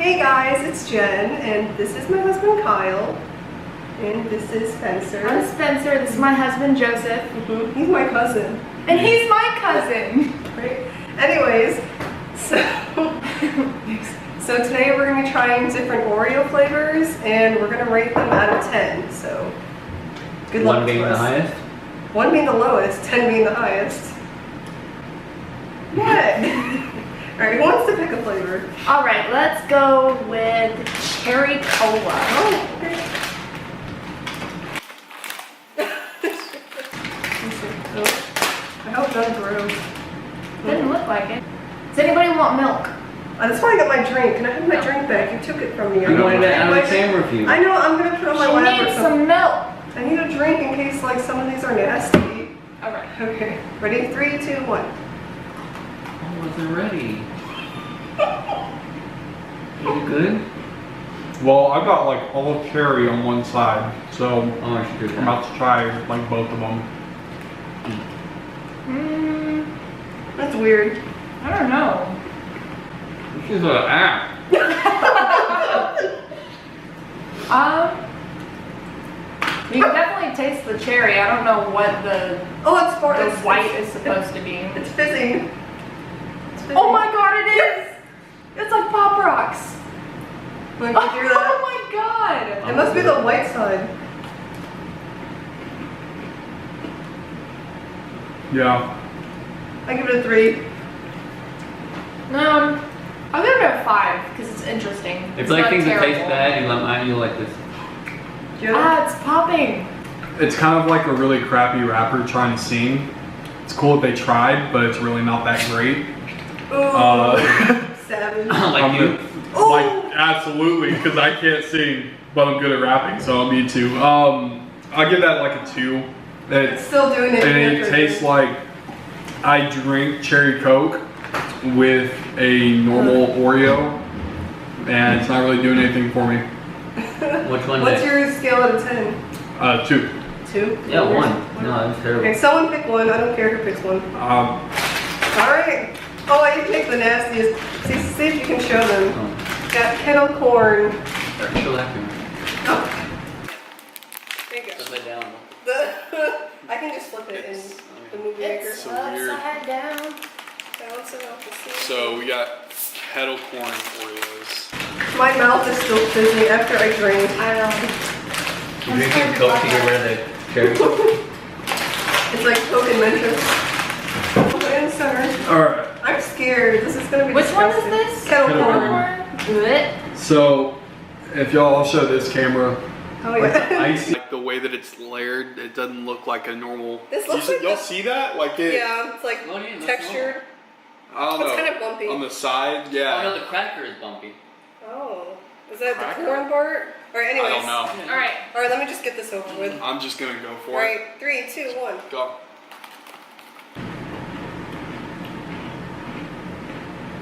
Hey guys, it's Jen, and this is my husband Kyle, and this is Spencer. I'm Spencer, this is my husband Joseph. He's my cousin. And he's my cousin! Right? Anyways, so today we're going to be trying different Oreo flavors, and we're going to rate them out of 10, so good luck to us. 1 being the highest? 1 being the lowest, 10 being the highest. What? Alright, who wants to pick a flavor? Alright, let's go with cherry cola. Oh, okay. I hope none grows. Didn't look like it. Does anybody want milk? That's why I got my drink. Can I have my drink back? You took it from me. You wanted it out of the camera view. I know, I'm going to put it on my She lap or needs something. some milk. I need a drink in case like some of these are nasty. Alright. Okay, ready? 3, 2, 1. I wasn't ready. Is it good? Well, I've got like olive cherry on one side, so Oh, I should do I'm that. about to try like both of them. That's weird. I don't know. This is an app. You can definitely taste the cherry. I don't know what the Oh, it's white is supposed to be. It's fizzy. It's fizzy. Oh my god, it is! It's like Pop Rocks. Like, you hear that? Oh my god! It must be the white side. Yeah. I give it a 3. I'll give it a 5 because it's interesting. If you like not things that taste terrible. bad, you like mine, you'll like this. Ah, it's popping. It's kind of like a really crappy rapper trying to sing. It's cool that they tried, but it's really not that great. Ooh, savage. Like you. Like, absolutely, because I can't sing, but I'm good at rapping, so I'll be 2. I'll give that like a 2. It's still doing it. And it tastes like I drink cherry Coke with a normal Oreo, and it's not really doing anything for me. Which one? What's next? your scale out of 10? 2. 2? Yeah, 1. No, that's terrible. Okay, someone pick one. I don't care who picks one. Alright. Oh, I picked the nastiest. See if you can show them. Oh, Got kettle corn. they're still laughing. Oh. There you go. Upside down. I can just flip it in the movie maker. It's So weird. upside down. Balance it off the seat. So we got kettle corn Oreos. My mouth is still fizzy after I drink. I know. You drinking Coke to get rid of the cherry? It's like Coke and Mentos. Put it in the center. Alright. I'm scared. This is gonna be Which one is disgusting. this? Kettle Kettle corn. corn. Good. So, if y'all, I'll show this camera. Oh Like the yeah. ice, like the way that it's layered, it doesn't look like a normal. This looks you, like y'all the- see that? Like it. Yeah, it's like Oh, yeah, that's textured. I don't It's know. kind of bumpy. On the side, Oh yeah. no, the cracker is bumpy. Oh, is that Cracker? the corn part? Alright, anyways. I don't know. Alright. Alright, let me just get this over with. I'm just gonna go for it. Alright, 3, 2, 1. Go.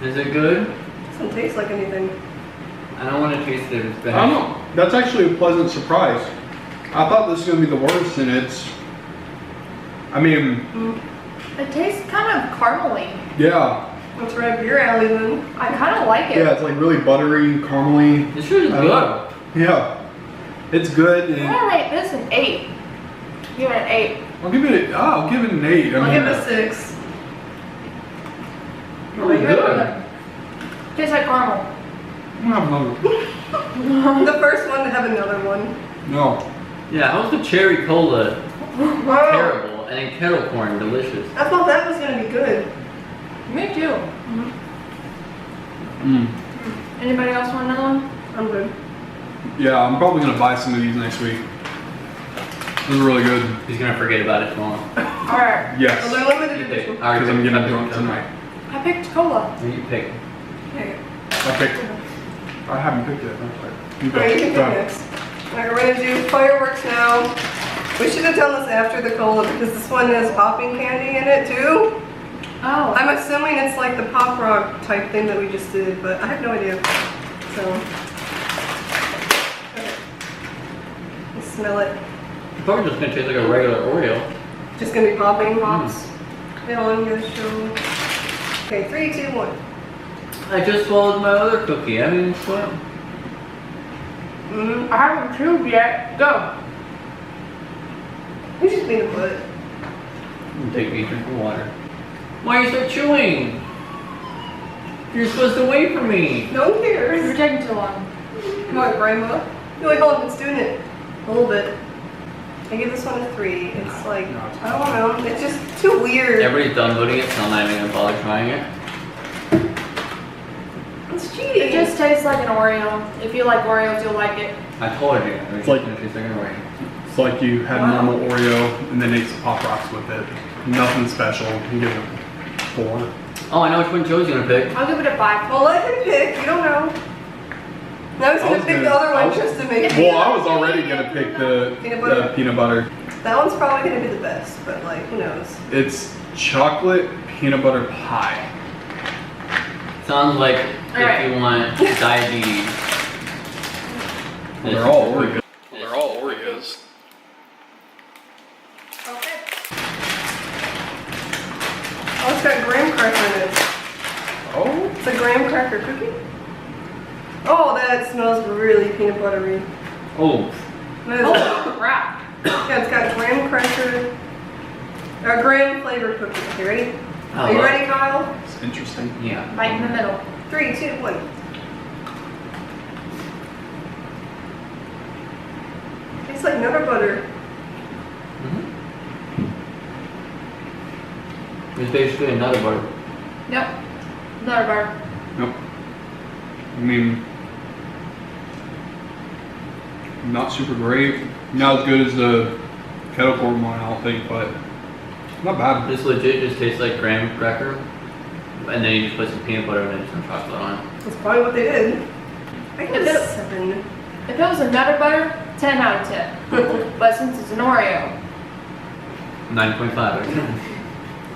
Is it good? Doesn't taste like anything. I don't want to taste it. It's bad. I don't know. That's actually a pleasant surprise. I thought this was gonna be the worst, and it's. I mean, It tastes kind of caramely. yeah, That's right up your alley then. I kind of like it. yeah. It's like really buttery, caramely. This shit is I don't good. know. Yeah, it's good. I'm And gonna rate this an 8. Give it an 8. I'll give it. I'll give it an 8. I'll give it a 6. Really good. Tastes like caramel. I'm gonna have another. The first one to have another one. No. Yeah, how's the cherry cola Wow. terrible and then kettle corn delicious? I thought that was gonna be good. Me too. Mm. Anybody else want another one? I'm good. Yeah, I'm probably gonna buy some of these next week. This is really good. He's gonna forget about it tomorrow. Alright. Oh, Yes. they're limited You pick. edition. I already Because I'm picked. gonna do it tonight. I picked cola. You pick. Okay. I picked. I haven't picked it. I'm sorry. You Alright, you can go. pick next. Alright, we're gonna do fireworks now. We should have done this after the cola because this one has popping candy in it too. Oh. I'm assuming it's like the pop rock type thing that we just did, but I have no idea. So, okay. Let's smell it. It's probably just gonna taste like a regular Oreo. Just gonna be popping. Pops. Yeah, I'm gonna show. Okay, 3, 2, 1. I just swallowed my other cookie. I mean, what? I haven't chewed yet. Go. You just peanut butter. Take me a drink of water. Why are you so chewing? You're supposed to wait for me. No one You're cares. taking too long. Come on, Grandma. You're like, hold on, it's doing it. A little bit. I give this one a 3. It's like, I don't know. It's just too weird. Everybody's downloading it, so I'm not even gonna bother trying it. It's cheating. It just tastes like an Oreo. If you like Oreos, you'll like it. I told you. It's like- it's like a rain. It's like you had Wow. normal Oreo and then ate some Pop Rocks with it. Nothing special. You give it a 4. Oh, I know which one Joe's gonna pick. I'll give it a 5. Well, let him pick. You don't know. Now he's I gonna was pick gonna- the other I one was- just to make it. Well, I was already gonna pick the Peanut butter? the peanut butter. That one's probably gonna be the best, but like, who knows? It's chocolate peanut butter pie. Sounds like Alright. if you want diabetes. They're all Oreos. They're all Oreos. Okay. Oh, it's got graham cracker in it. Oh. It's a graham cracker cookie? Oh, that smells really peanut buttery. Oh, That is- Oh, crap. Yeah, it's got graham cracker, or graham flavored cookie. You ready? Are you ready, Kyle? It's interesting. Yeah. Right in the middle. 3, 2, 1. Tastes like nutter butter. It's basically another butter. Nope. Another bar. Nope. I mean, not super great. Not as good as the kettle corn one, I don't think, but not bad. This legit just tastes like graham cracker. And then you just put some peanut butter and then some chocolate on it. That's probably what they did. I give it a 7. If it was a Nutter Butter, 10 out of 10. But since it's an Oreo, 9.5.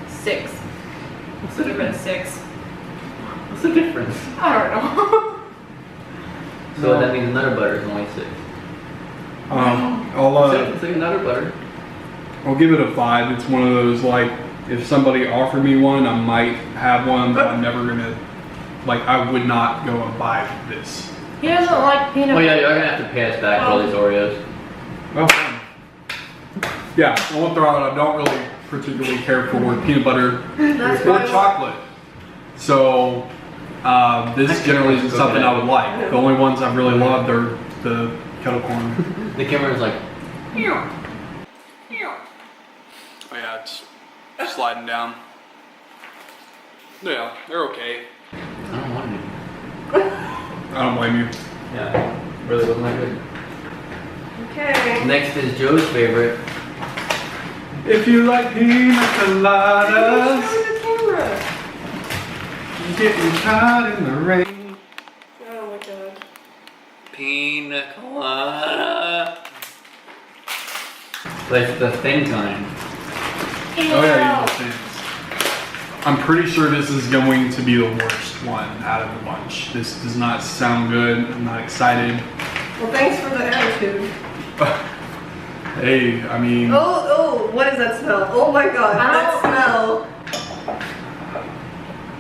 6. What's So give it a 6. What's the difference? I don't know. So that means another butter is only 6. It's like another butter. I'll give it a 5. It's one of those, like, if somebody offered me one, I might have one, but I'm never gonna, like, I would not go and buy this. He doesn't like peanut Oh butter. yeah, you're gonna have to pay us back for all these Oreos. Oh, fine. Yeah, I won't throw out, I don't really particularly care for peanut butter That's or why. chocolate. So, this generally isn't something I would like. The only ones I've really loved are the kettle corn. The camera's like, Oh yeah, it's sliding down. Yeah, they're okay. I don't want it. I don't blame you. Yeah, really wasn't that good. Okay. Next is Joe's favorite. If you like pina coladas, Show the camera. getting caught in the rain. Oh my god. Pina colada. But it's the thin kind. Oh yeah, you know, I'm pretty sure this is going to be the worst one out of the bunch. This does not sound good. I'm not excited. Well, thanks for the attitude. Hey, I mean, Oh, what is that smell? Oh my god, that smell.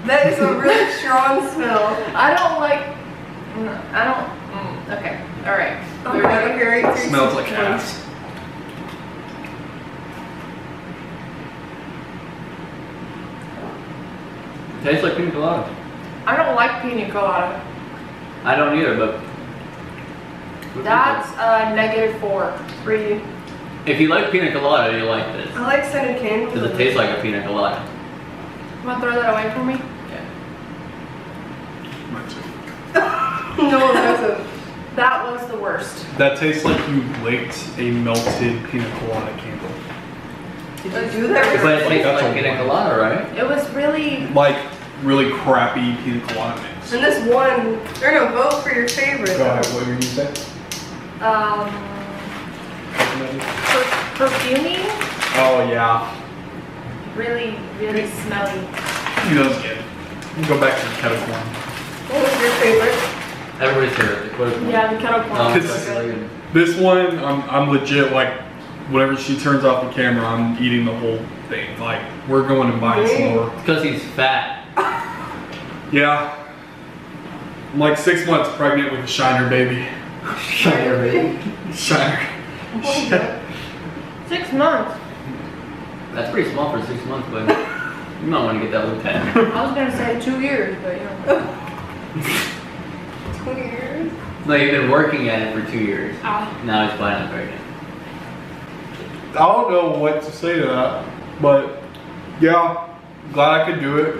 That is a really strong smell. I don't like. Okay. Alright. Okay, it smells like ass. Tastes like pina colada. I don't like pina colada. I don't either, but That's a -4. 3. if you like pina colada, you like this. I like scented candles. Does it taste like a pina colada? You want to throw that away for me? Yeah. No, it doesn't. That was the worst. That tastes like you licked a melted pina colada candle. Did you do that? But it tastes That's like a pina lot. colada, right? It was really. Like really crappy pina colada mix. And this one, they're gonna vote for your favorite. Go ahead, what were you say? Perfumey. Oh yeah, Really, really smelly. he does get it. Go back to the kettle corn. What was your favorite? Everybody's favorite. What is one? Yeah, the kettle corn. Oh, was it's so really good. good. This one, I'm legit like, whenever she turns off the camera, I'm eating the whole thing. Like, we're going and buying some more. It's because he's fat. Yeah, I'm like 6 months pregnant with a Shiner baby. Shiner, baby. Shiner. Oh, God. 6 months. That's pretty small for 6 months, but you might want to get that looked at. I was gonna say 2 years, but you know. 2 years? No, you've been working at it for 2 years. Ah. Now he's finally pregnant. I don't know what to say to that, but yeah, glad I could do it.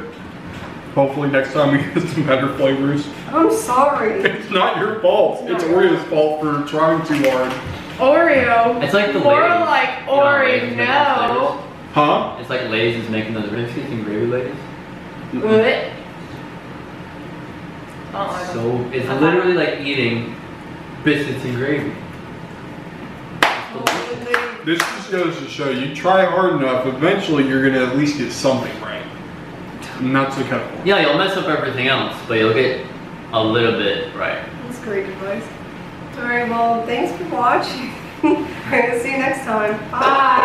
Hopefully next time we get some better flavors. I'm sorry. It's not your fault. It's Oreo's fault for trying too hard. Oreo. It's like the More Lay's. like You know, Lay's is making those Oreo. flavors? Huh? It's like Lay's is making those biscuits and gravy Lay's. Blech. Oh, So it's literally like eating biscuits and gravy. This just goes to show you try hard enough, eventually you're gonna at least get something right. And that's the kind of point. Yeah, you'll mess up everything else, but you'll get a little bit right. That's great advice. Alright, well, thanks for watching. We're gonna see you next time. Bye.